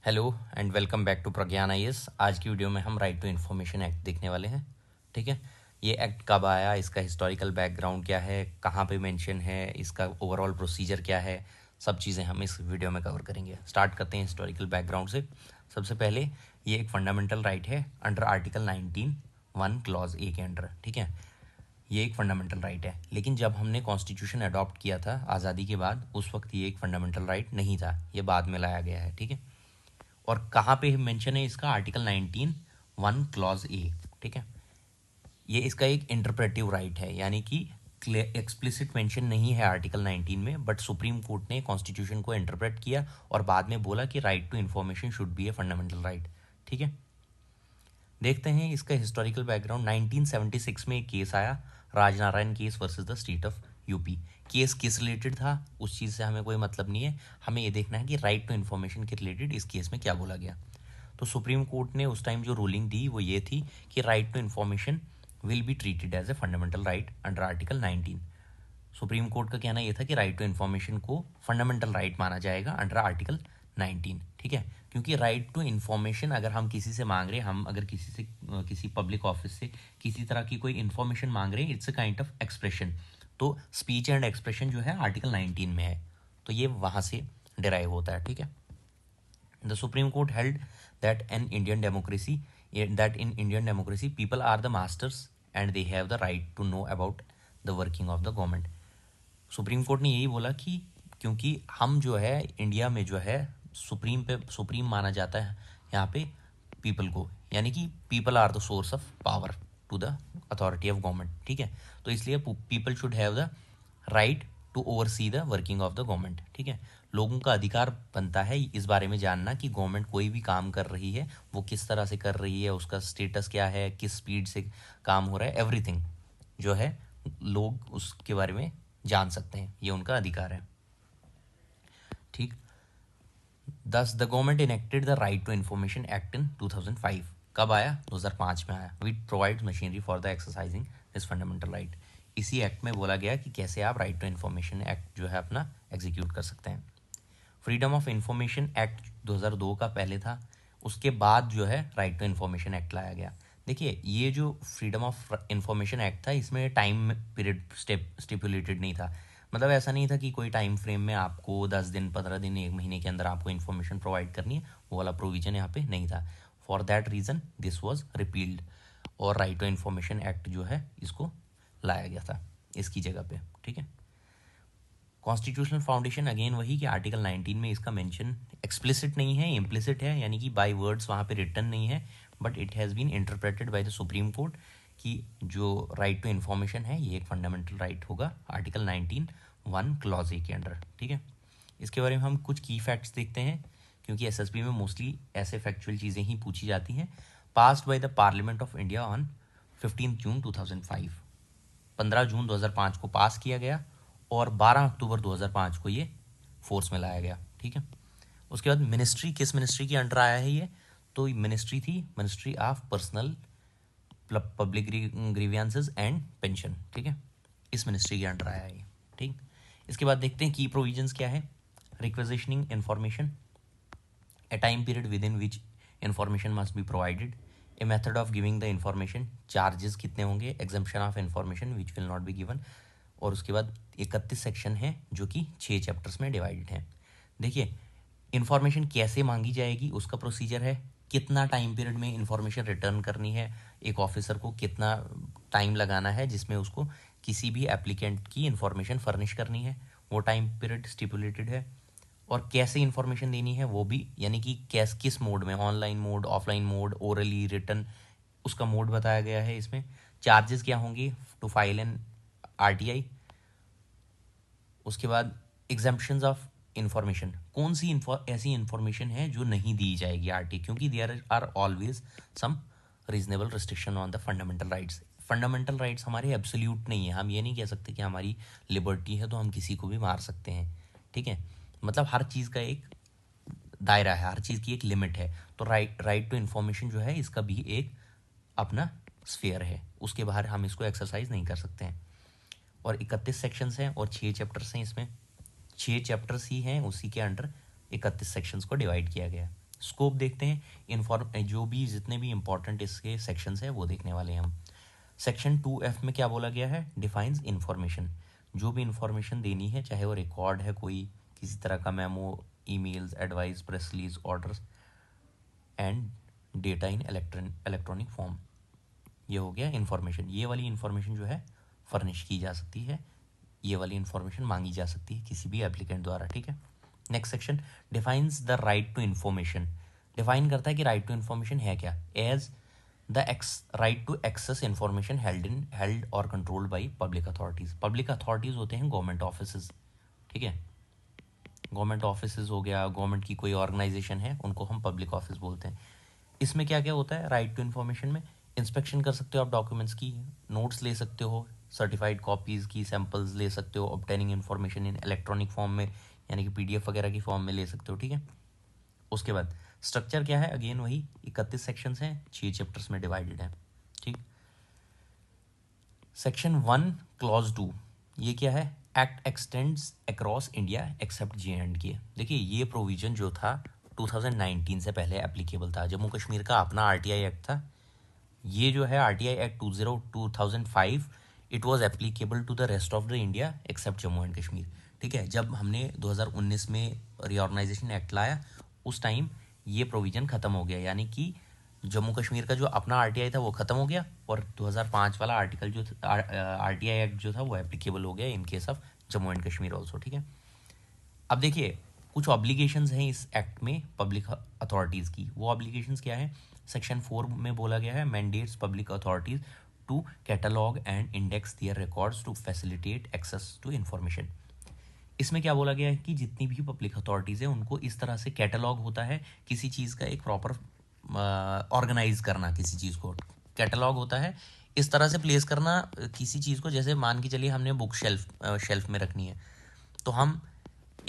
Hello and welcome back to Pragyan IAS. आज की video में हम राइट टू इन्फॉर्मेशन एक्ट देखने वाले हैं। ठीक है, ये एक्ट कब आया, इसका हिस्टोरिकल बैकग्राउंड क्या है, कहाँ पे मेंशन है, इसका ओवरऑल प्रोसीजर क्या है, सब चीज़ें हम इस वीडियो में कवर करेंगे। स्टार्ट करते हैं हिस्टोरिकल बैकग्राउंड से। सबसे पहले ये एक फंडामेंटल राइट है अंडर आर्टिकल 19(1) क्लॉज ए के अंडर। ठीक है, ये एक फंडामेंटल राइट है, लेकिन जब हमने कॉन्स्टिट्यूशन अडॉप्ट किया था आज़ादी के बाद, उस वक्त ये एक फंडामेंटल राइट नहीं था, ये बाद में लाया गया है। ठीक है, और कहाँ पे मेंशन है इसका, आर्टिकल 19(1) क्लॉज ए। ठीक है, ये इसका एक इंटरप्रेटिव राइट है, यानी कि एक्सप्लिसिट मेंशन नहीं है आर्टिकल 19 में, बट सुप्रीम कोर्ट ने कॉन्स्टिट्यूशन को इंटरप्रेट किया और बाद में बोला कि right to information should be a fundamental right. ठीक है, देखते हैं इसका हिस्टोरिकल बैकग्राउंड। 1976 में एक केस आया, Rajnarayan case versus the state of UP. Case किस रिलेटेड था उस चीज़ से हमें कोई मतलब नहीं है, हमें ये देखना है कि राइट टू इन्फॉर्मेशन के रिलेटेड इस केस में क्या बोला गया। तो सुप्रीम कोर्ट ने उस टाइम जो रूलिंग दी वो ये थी कि right to information will be treated as a fundamental right under article 19। Supreme court का कहना यह था कि राइट टू इन्फॉर्मेशन को फंडामेंटल राइट माना जाएगा अंडर आर्टिकल 19। ठीक है, क्योंकि राइट टू इन्फॉर्मेशन अगर हम किसी से मांग रहे हैं, हम अगर किसी से किसी पब्लिक ऑफिस से किसी तरह की कोई इन्फॉर्मेशन मांग रहे हैं, it's a kind of expression. तो स्पीच एंड एक्सप्रेशन जो है आर्टिकल 19 में है, तो ये वहाँ से डिराइव होता है। ठीक है, the supreme court held that an Indian democracy that in Indian democracy people are the masters and they have the right to know about the working of the government। Supreme court ने यही बोला कि क्योंकि हम जो है India में जो है सुप्रीम माना जाता है यहाँ पे पीपल को, यानी कि people are the source of power to the authority of government. ठीक है, तो इसलिए people should have the right to oversee the working of the government. ठीक है, लोगों का अधिकार बनता है इस बारे में जानना कि गवर्नमेंट कोई भी काम कर रही है वो किस तरह से कर रही है, उसका स्टेटस क्या है, किस स्पीड से काम हो रहा है, एवरीथिंग जो है लोग उसके बारे में जान सकते हैं, ये उनका अधिकार है। ठीक, thus the government enacted the right to information act in 2005। कब आया, 2005 में आया। Which provides machinery for the exercising this fundamental right. इसी एक्ट में बोला गया कि कैसे आप राइट टू इन्फॉर्मेशन एक्ट जो है अपना एग्जीक्यूट कर सकते हैं। फ्रीडम ऑफ इंफॉर्मेशन एक्ट 2002 का पहले था, उसके बाद जो है राइट टू इन्फॉर्मेशन एक्ट लाया गया। देखिए, ये जो फ्रीडम ऑफ इंफॉर्मेशन एक्ट था इसमें टाइम पीरियड स्टिपुलेटेड नहीं था, मतलब ऐसा नहीं था कि कोई टाइम फ्रेम में आपको 10 दिन 15 दिन 1 महीने के अंदर आपको इन्फॉर्मेशन प्रोवाइड करनी है, वो वाला प्रोविजन यहाँ पे नहीं था। For that reason this was repealed और राइट टू इन्फॉर्मेशन एक्ट जो है इसको लाया गया था इसकी जगह पे। ठीक है, कॉन्स्टिट्यूशनल फाउंडेशन अगेन वही कि आर्टिकल 19 में इसका मेंशन एक्सप्लिसिट नहीं है, इम्प्लिसिट है, यानी कि बाय वर्ड्स वहाँ पे रिटर्न नहीं है, but it has been interpreted by the supreme court कि जो राइट टू इन्फॉर्मेशन है ये एक फंडामेंटल राइट होगा आर्टिकल 19(1) क्लॉज ए के अंडर। ठीक है, इसके बारे में हम कुछ की फैक्ट्स देखते हैं, क्योंकि एसएसबी में मोस्टली ऐसे फैक्चुअल चीज़ें ही पूछी जाती हैं। Passed by the parliament of India on 15 जून 2005। 15 जून 2005 को पास किया गया और 12 अक्टूबर 2005 को ये फोर्स में लाया गया। ठीक है, उसके बाद मिनिस्ट्री, किस मिनिस्ट्री के अंडर आया है ये, तो मिनिस्ट्री थी ministry of personnel public grievances and pension. ठीक है, इस मिनिस्ट्री के अंडर आया है ये। ठीक, इसके बाद देखते हैं की प्रोविजंस क्या है। Requisitioning information, a time period within which information must be provided, a method of giving the information, charges कितने होंगे, exemption of information which will not be given, और उसके बाद 31 सेक्शन है जो कि 6 चैप्टर्स में डिवाइडेड है। देखिए, इन्फॉर्मेशन कैसे मांगी जाएगी उसका प्रोसीजर है, कितना टाइम पीरियड में इन्फॉर्मेशन रिटर्न करनी है, एक ऑफिसर को कितना टाइम लगाना है जिसमें उसको किसी भी एप्लीकेंट की इन्फॉर्मेशन फर्निश करनी है, वो टाइम पीरियड स्टिपुलेटेड है, और कैसे इन्फॉर्मेशन देनी है वो भी, यानी कि किस मोड में, online mode, offline mode, orally, return, उसका मोड बताया गया है इसमें। चार्जेस क्या होंगे टू फाइल एन आरटीआई। उसके बाद एग्जाम्पशंस ऑफ इंफॉर्मेशन, कौन सी ऐसी इंफॉर्मेशन है जो नहीं दी जाएगी आरटी, क्योंकि there are always some reasonable restriction on the fundamental rights. Fundamental rights हमारे एब्सोल्यूट नहीं है, हम ये नहीं कह सकते कि हमारी लिबर्टी है तो हम किसी को भी मार सकते हैं। ठीक है, मतलब हर चीज़ का एक दायरा है, हर चीज़ की एक लिमिट है। तो राइट टू इन्फॉर्मेशन जो है इसका भी एक अपना स्फेयर है, उसके बाहर हम इसको एक्सरसाइज नहीं कर सकते हैं। और 31 सेक्शंस हैं और 6 चैप्टर्स हैं इसमें, 6 चैप्टर्स ही हैं, उसी के अंडर 31 सेक्शंस को डिवाइड किया गया है। स्कोप देखते हैं, जो भी जितने भी इंपॉर्टेंट इसके सेक्शंस हैं वो देखने वाले हैं हम। सेक्शन 2F में क्या बोला गया है? Defines information. जो भी इंफॉर्मेशन देनी है, चाहे वो रिकॉर्ड है, कोई किसी तरह का memo, emails, advice, press release, orders and data in electronic form, ये हो गया इन्फॉर्मेशन। ये वाली इन्फॉर्मेशन जो है फर्निश की जा सकती है, ये वाली इन्फॉर्मेशन मांगी जा सकती है किसी भी एप्लीकेंट द्वारा, ठीक है। Next section defines the right to information. Define करता है कि राइट टू इन्फॉर्मेशन है क्या। As the right to access information held और controlled by public authorities. Public authorities होते हैं गवर्नमेंट ऑफिस, ठीक है। गवर्नमेंट ऑफिस हो गया, गवर्नमेंट की कोई ऑर्गेनाइजेशन है, उनको हम पब्लिक ऑफिस बोलते हैं। इसमें क्या क्या होता है राइट टू इन्फॉर्मेशन में? इंस्पेक्शन कर सकते हो आप डॉक्यूमेंट्स की, नोट्स ले सकते हो, सर्टिफाइड कॉपीज़ की सैम्पल्स ले सकते हो, obtaining information in electronic form में यानी कि PDF वगैरह की फॉर्म में ले सकते हो, ठीक है। उसके बाद स्ट्रक्चर क्या है? अगेन वही 31 सेक्शंस हैं, 6 चैप्टर्स में डिवाइडेड है, ठीक। सेक्शन 1 क्लॉज 2, ये क्या है? Act x tends across India accept J&K। देखिए ये प्रोविजन जो था 2019 से पहले एप्लीकेबल था। जम्मू कश्मीर का अपना RTI एक्ट था। ये जो है RTI act 2005, it was applicable to the rest of the India except Jammu and Kashmir, ठीक है। जब हमने 2019 में रीऑर्गेनाइजेशन एक्ट लाया उस टाइम ये प्रोविज़न ख़त्म हो गया, यानी कि जम्मू कश्मीर का जो अपना RTI था वो ख़त्म हो गया और 2005 वाला आर्टिकल जो RTI एक्ट जो था वो एप्लीकेबल हो गया in case of Jammu and Kashmir also, ठीक है। अब देखिए कुछ ऑब्लिगेशंस हैं इस एक्ट में पब्लिक अथॉरिटीज़ की। वो ऑब्लिगेशंस क्या है? सेक्शन 4 में बोला गया है mandates public authorities to catalogue and index their records to facilitate access to information. इसमें क्या बोला गया है कि जितनी भी पब्लिक अथॉरिटीज़ हैं उनको इस तरह से कैटलॉग होता है किसी चीज़ का, एक प्रॉपर ऑर्गेनाइज करना किसी चीज़ को, कैटलॉग होता है इस तरह से प्लेस करना किसी चीज़ को। जैसे मान के चलिए हमने बुक शेल्फ में रखनी है, तो हम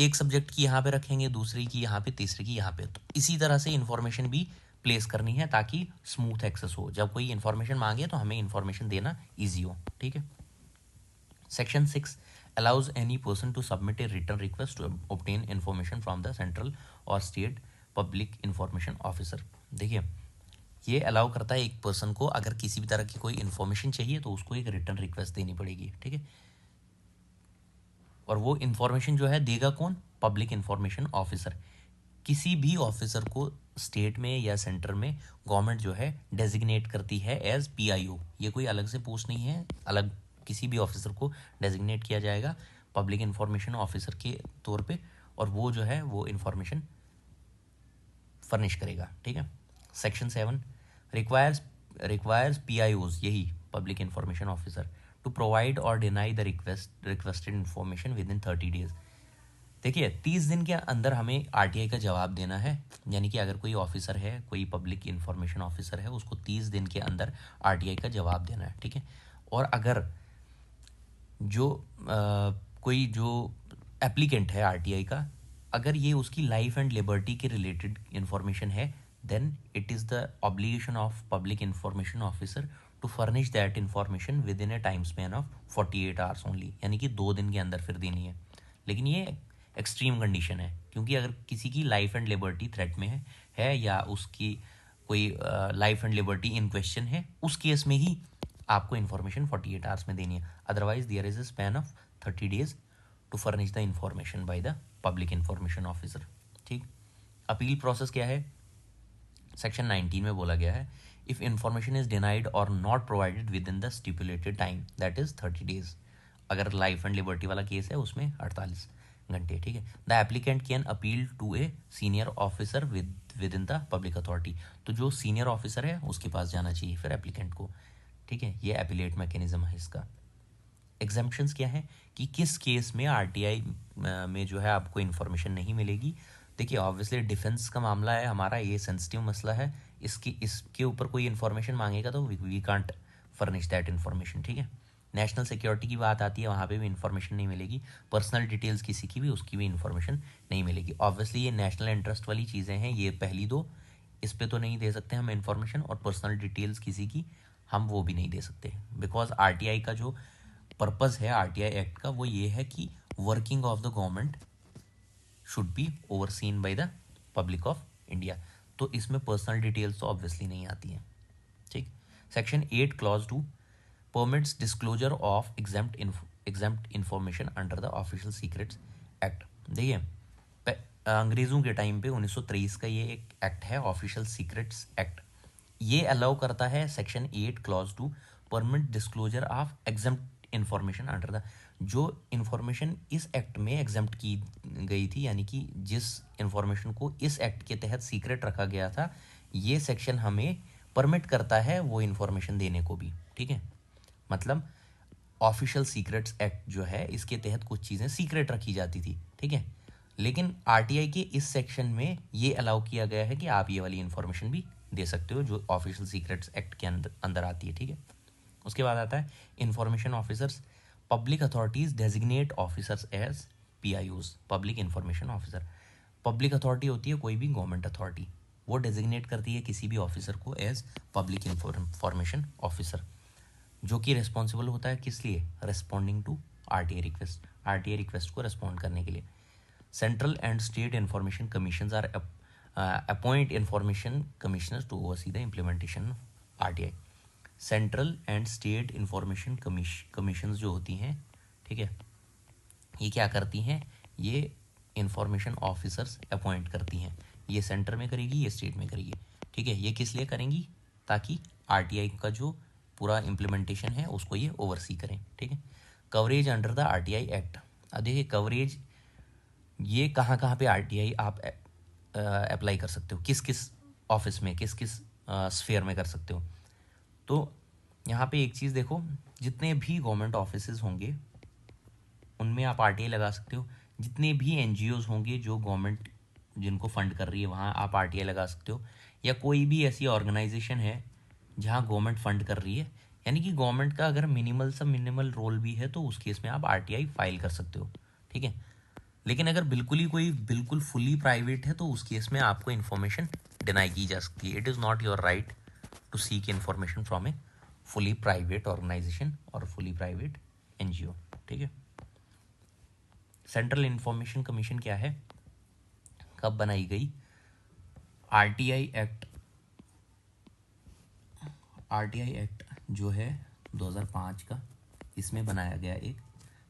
एक सब्जेक्ट की यहाँ पे रखेंगे, दूसरी की यहाँ पे, तीसरी की यहाँ पे। तो इसी तरह से इन्फॉर्मेशन भी प्लेस करनी है ताकि स्मूथ एक्सेस हो। जब कोई इन्फॉर्मेशन मांगे तो हमें इन्फॉर्मेशन देना ईजी हो, ठीक है। Section 6 allows any person to submit a written request to obtain information from the central or state public information officer। देखिए ये अलाउ करता है एक पर्सन को, अगर किसी भी तरह की कोई इन्फॉर्मेशन चाहिए तो उसको एक रिटर्न रिक्वेस्ट देनी पड़ेगी, ठीक है। और वो इन्फॉर्मेशन जो है देगा कौन? Public information officer. किसी भी ऑफिसर को स्टेट में या सेंटर में गवर्नमेंट जो है डेजिग्नेट करती है एज PIO। ये कोई अलग से पोस्ट नहीं है, अलग किसी भी ऑफिसर को डेजिग्नेट किया जाएगा पब्लिक इन्फॉर्मेशन ऑफिसर के तौर पे, और वो जो है वो इन्फॉर्मेशन फर्निश करेगा, ठीक है। सेक्शन 7 रिक्वायर्स PIOs, यही public information officer, to provide और deny the requested information within 30 days. देखिए 30 दिन के अंदर हमें RTI का जवाब देना है, यानी कि अगर कोई ऑफिसर है, कोई पब्लिक इन्फॉर्मेशन ऑफिसर है, उसको 30 दिन के अंदर RTI का जवाब देना है, ठीक है। और अगर जो कोई जो एप्लीकेंट है RTI का, अगर ये उसकी लाइफ एंड लिबर्टी के रिलेटेड इन्फॉर्मेशन है, then it is the obligation of public information officer to furnish that information within a time span of 48 hours only, यानी कि 2 दिन के अंदर फिर देनी है। लेकिन ये एक्सट्रीम कंडीशन है, क्योंकि अगर किसी की लाइफ एंड लिबर्टी थ्रेट में है या उसकी कोई life and liberty in question है, उस केस में ही आपको इन्फॉर्मेशन 48 आवर्स में देनी है। Otherwise there is a span of 30 days to furnish the information by the public information officer, ठीक। अपील प्रोसेस क्या है? सेक्शन 19 में बोला गया है if information is denied or not provided within the stipulated time that is 30 days. अगर life and liberty वाला case है उसमें 48 घंटे, ठीक है। The applicant can appeal to a senior officer within the public authority. तो जो senior officer है उसके पास जाना चाहिए फिर एप्लीकेंट को, ठीक है। ये एपिलेट मैकेनिज्म है इसका। एग्जाम्पशंस क्या है कि किस केस में RTI में जो है आपको इन्फॉर्मेशन नहीं मिलेगी। देखिए ऑब्वियसली डिफेंस का मामला है हमारा, ये सेंसिटिव मसला है, इसके ऊपर कोई इन्फॉर्मेशन मांगेगा तो we can't furnish that information, ठीक है। नेशनल सिक्योरिटी की बात आती है, वहाँ पे भी इन्फॉर्मेशन नहीं मिलेगी। पर्सनल डिटेल्स किसी की भी, उसकी भी इन्फॉर्मेशन नहीं मिलेगी। ऑब्वियसली ये नेशनल इंटरेस्ट वाली चीज़ें हैं, ये पहली दो, इस पे तो नहीं दे सकते हम इन्फॉर्मेशन, और पर्सनल डिटेल्स किसी की हम वो भी नहीं दे सकते, बिकॉज RTI का जो पर्पज़ है RTI एक्ट का वो ये है कि working of the government should be overseen bye the public of India. तो इसमें पर्सनल डिटेल्स तो ऑब्वियसली नहीं आती हैं, ठीक। Section 8 clause 2 permits disclosure of exempt information under the official secrets act. देखिए अंग्रेज़ों के टाइम पे 1923 का ये एक एक्ट है, ऑफिशियल सीक्रेट्स एक्ट। ये अलाउ करता है section 8 clause 2 permit disclosure of exempt information under the, जो इंफॉर्मेशन इस एक्ट में एग्जेम्प्ट की गई थी, यानी कि जिस इंफॉर्मेशन को इस एक्ट के तहत सीक्रेट रखा गया था, ये सेक्शन हमें परमिट करता है वो इंफॉर्मेशन देने को भी, ठीक है। मतलब ऑफिशियल सीक्रेट्स एक्ट जो है इसके तहत कुछ चीज़ें सीक्रेट रखी जाती थी, ठीक है, लेकिन आरटीआई के इस सेक्शन में ये अलाउ किया गया है कि आप ये वाली इंफॉर्मेशन भी दे सकते हो जो ऑफिशियल सीक्रेट्स एक्ट के अंदर आती है, ठीक है। उसके बाद आता है information officers. Public authorities designate officers as PIOs, public information officer. Public authority होती है कोई भी गवर्नमेंट अथॉरिटी, वो डेजिग्नेट करती है किसी भी ऑफिसर को एज पब्लिक इंफॉर्मेशन ऑफिसर, जो कि रिस्पॉन्सिबल होता है किस लिए, responding to RTI request, RTI request को रिस्पॉन्ड करने के लिए। Central and state information commission are appoint information commissioners to oversee the implementation of RTI. Central and state information commission जो होती हैं, ठीक है, ये क्या करती हैं, ये इंफॉर्मेशन ऑफिसर्स अपॉइंट करती हैं। ये सेंटर में करेगी, ये स्टेट में करेगी, ठीक है। ये किस लिए करेंगी, ताकि आरटीआई का जो पूरा इम्प्लीमेंटेशन है उसको ये ओवरसी करें, ठीक है। Coverage under the RTI act. अब देखिए कवरेज ये कहाँ कहाँ पे आरटीआई आप अप्लाई कर सकते हो, किस किस ऑफिस में, किस किस स्फेयर में कर सकते हो। तो यहाँ पे एक चीज़ देखो, जितने भी गवर्नमेंट ऑफिसेज होंगे उनमें आप आरटीआई लगा सकते हो। जितने भी एनजीओज होंगे जो गवर्नमेंट जिनको फंड कर रही है वहाँ आप आरटीआई लगा सकते हो। या कोई भी ऐसी ऑर्गेनाइजेशन है जहाँ गवर्नमेंट फंड कर रही है, यानी कि गवर्नमेंट का अगर मिनिमल रोल भी है तो उस केस में आप आरटीआई फाइल कर सकते हो, ठीक है। लेकिन अगर बिल्कुल फुली प्राइवेट है तो उस केस में आपको इन्फॉर्मेशन डिनाई की जा सकती है। It is not your right to seek information from a fully private organisation or fully private NGO, ठीक है। सेंट्रल इंफॉर्मेशन कमीशन क्या है, कब बनाई गई, आरटीआई एक्ट जो है 2005 का, इसमें बनाया गया एक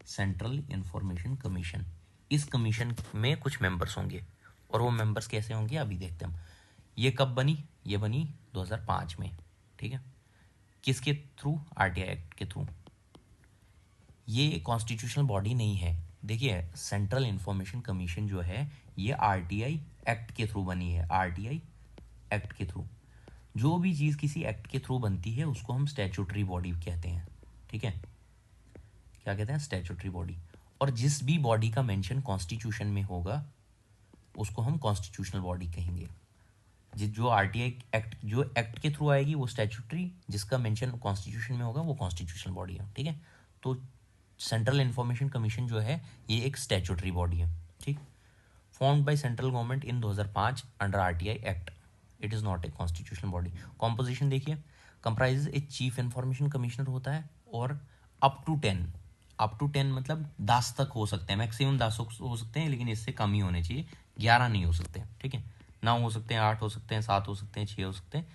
सेंट्रल इंफॉर्मेशन कमीशन। इस कमीशन में कुछ मेंबर्स होंगे और वो मेंबर्स कैसे होंगे अभी देखते हैं हम। ये कब बनी, ये बनी 2005 में, ठीक है। किसके थ्रू, आरटीआई एक्ट के थ्रू। ये कॉन्स्टिट्यूशनल बॉडी नहीं है। देखिए सेंट्रल इंफॉर्मेशन कमीशन जो है ये आरटीआई एक्ट के थ्रू बनी है, आरटीआई एक्ट के थ्रू। जो भी चीज़ किसी एक्ट के थ्रू बनती है उसको हम स्टैट्यूटरी बॉडी कहते हैं, ठीक है। क्या कहते हैं, स्टैट्यूटरी बॉडी। और जिस भी बॉडी का मेंशन कॉन्स्टिट्यूशन में होगा उसको हम कॉन्स्टिट्यूशनल बॉडी कहेंगे। जो आरटीआई एक्ट जो एक्ट के थ्रू आएगी वो स्टैट्यूटरी, जिसका मेंशन कॉन्स्टिट्यूशन में होगा वो कॉन्स्टिट्यूशनल बॉडी है, ठीक है। तो सेंट्रल इंफॉर्मेशन कमीशन जो है ये एक स्टैट्यूटरी बॉडी है, ठीक। Formed by central government in 2005 under RTI act. It is not a constitutional body. Composition देखिए, comprises a chief information commissioner होता है और अप टू 10 मतलब 10 तक हो सकते हैं, मैक्सिमम 10 हो सकते हैं, लेकिन इससे कम ही होने चाहिए, 11 नहीं हो सकते, ठीक है। 9 हो सकते हैं, 8 हो सकते हैं, 7 हो सकते हैं, 6 हो सकते हैं,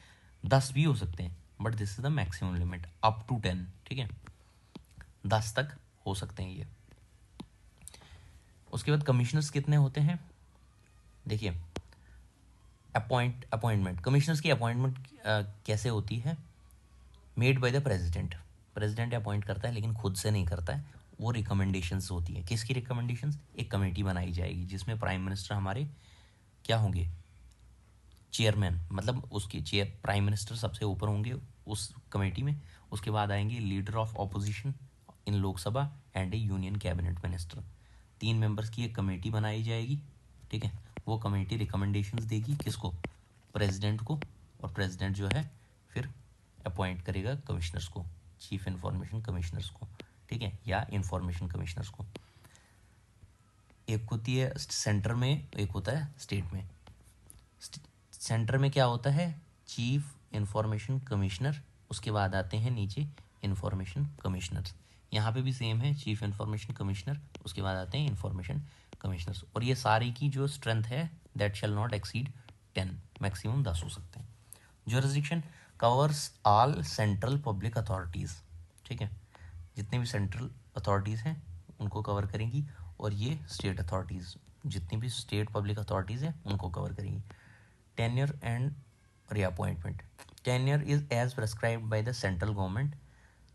10 भी हो सकते हैं, but this is the maximum limit up to 10, ठीक है। 10 तक हो सकते हैं ये। उसके बाद कमिश्नर्स कितने होते हैं, देखिए अपॉइंटमेंट, कमिश्नर्स की अपॉइंटमेंट कैसे होती है, made by the president appoint करता है लेकिन खुद से नहीं करता है, वो रिकमेंडेशंस होती है। किसकी रिकमेंडेशंस, एक कमेटी बनाई जाएगी जिसमें प्राइम मिनिस्टर हमारे क्या होंगे, चेयरमैन, मतलब उसके प्राइम मिनिस्टर सबसे ऊपर होंगे उस कमेटी में। उसके बाद आएंगे leader of opposition in Lok Sabha and A union cabinet minister. 3 members की एक कमेटी बनाई जाएगी, ठीक है। वो कमेटी रिकमेंडेशंस देगी किसको, प्रेसिडेंट को, और प्रेसिडेंट जो है फिर अपॉइंट करेगा कमिश्नर्स को, चीफ इंफॉर्मेशन कमिश्नर्स को, ठीक है, या इंफॉर्मेशन कमिश्नर्स को। एक होती है सेंटर में, एक होता है स्टेट में। सेंटर में क्या होता है, चीफ इंफॉर्मेशन कमिश्नर, उसके बाद आते हैं नीचे इंफॉर्मेशन कमिश्नर्स। यहाँ पे भी सेम है, चीफ इंफॉर्मेशन कमिश्नर, उसके बाद आते हैं इंफॉर्मेशन कमिश्नर्स। और ये सारी की जो स्ट्रेंथ है that shall not exceed 10, maximum 10 हो सकते हैं। Jurisdiction covers all central public authorities, ठीक है, जितने भी सेंट्रल अथॉरिटीज़ हैं उनको कवर करेंगी, और ये स्टेट अथॉरिटीज़, जितनी भी स्टेट पब्लिक अथॉरिटीज़ हैं उनको कवर करेंगी। Tenure and reappointment, tenure is as prescribed by the central government.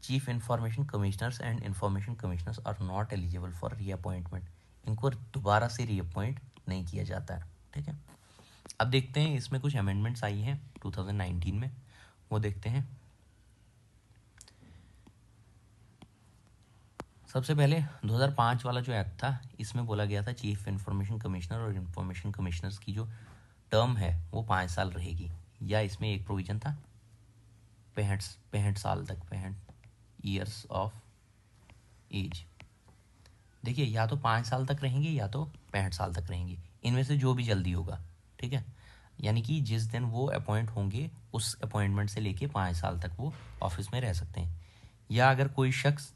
Chief information commissioners and information commissioners are not eligible for reappointment, इनको दोबारा से रीअपॉइंट नहीं किया जाता है, ठीक है। अब देखते हैं इसमें कुछ अमेंडमेंट्स आई हैं 2019 में, वो देखते हैं। सबसे पहले 2005 वाला जो एक्ट था, इसमें बोला गया था चीफ इंफॉर्मेशन कमिश्नर और इंफॉर्मेशन कमिश्नर्स की जो टर्म है वो 5 साल रहेगी, या इसमें एक प्रोविज़न था 65 साल तक, 65 ईयर्स ऑफ एज। देखिए, या तो 5 साल तक रहेंगे या तो 65 साल तक रहेंगे, इनमें से जो भी जल्दी होगा, ठीक है। यानी कि जिस दिन वो अपॉइंट होंगे उस अपॉइंटमेंट से लेके 5 साल तक वो ऑफिस में रह सकते हैं, या अगर कोई शख्स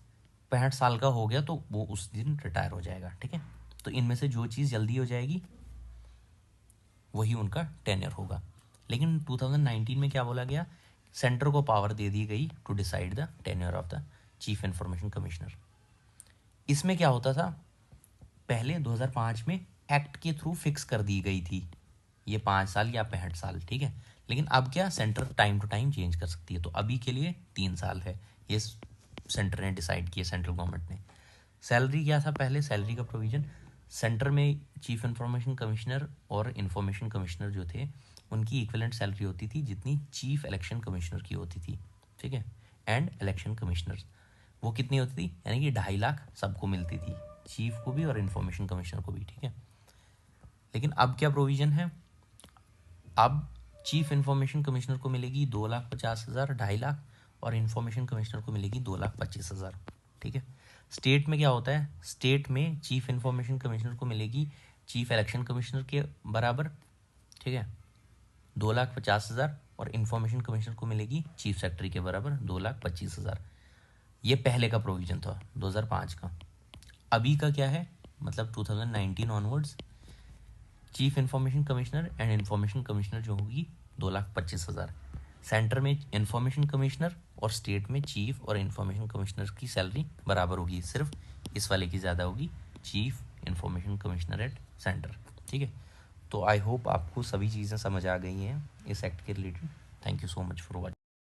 65 साल का हो गया तो वो उस दिन रिटायर हो जाएगा, ठीक है। तो इनमें से जो चीज़ जल्दी हो जाएगी वही उनका टेन्योर होगा। लेकिन 2019 में क्या बोला गया, सेंटर को पावर दे दी गई to decide the tenure of the chief information commissioner. इसमें क्या होता था, पहले 2005 में एक्ट के थ्रू फिक्स कर दी गई थी ये 5 साल या 65 साल, ठीक है। लेकिन अब क्या, centre time to time change कर सकती है, तो अभी के लिए 3 साल है, ये सेंटर ने डिसाइड किया, सेंट्रल गवर्नमेंट ने। सैलरी क्या था पहले, सैलरी का प्रोविज़न, सेंटर में चीफ इंफॉर्मेशन कमिश्नर और इंफॉर्मेशन कमिश्नर जो थे उनकी इक्विवेलेंट सैलरी होती थी जितनी चीफ इलेक्शन कमिश्नर की होती थी, ठीक है। एंड इलेक्शन कमिश्नर वो कितनी होती थी, यानी कि 2.5 लाख सबको मिलती थी, चीफ को भी और इंफॉर्मेशन कमिश्नर को भी, ठीक है। लेकिन अब क्या प्रोविज़न है, अब चीफ इंफॉर्मेशन कमिश्नर को मिलेगी 2,50,000, 2.5 लाख, और इंफॉर्मेशन कमिश्नर को मिलेगी 2,25,000, ठीक है। स्टेट में क्या होता है, स्टेट में चीफ इंफॉर्मेशन कमिश्नर को मिलेगी चीफ इलेक्शन कमिश्नर के बराबर, ठीक है, 2,50,000, और इंफॉर्मेशन कमिश्नर को मिलेगी चीफ सेक्रेटरी के बराबर 2,25,000। ये पहले का प्रोविज़न था 2005 का। अभी का क्या है, मतलब 2019 onwards, chief information commissioner and information commissioner जो होगी 2,25,000। सेंटर में इंफॉर्मेशन कमिश्नर और स्टेट में चीफ और इंफॉर्मेशन कमिश्नर की सैलरी बराबर होगी, सिर्फ इस वाले की ज़्यादा होगी, chief information commissioner at centre, ठीक है। तो आई होप आपको सभी चीज़ें समझ आ गई हैं इस एक्ट के related. Thank you so much for watching.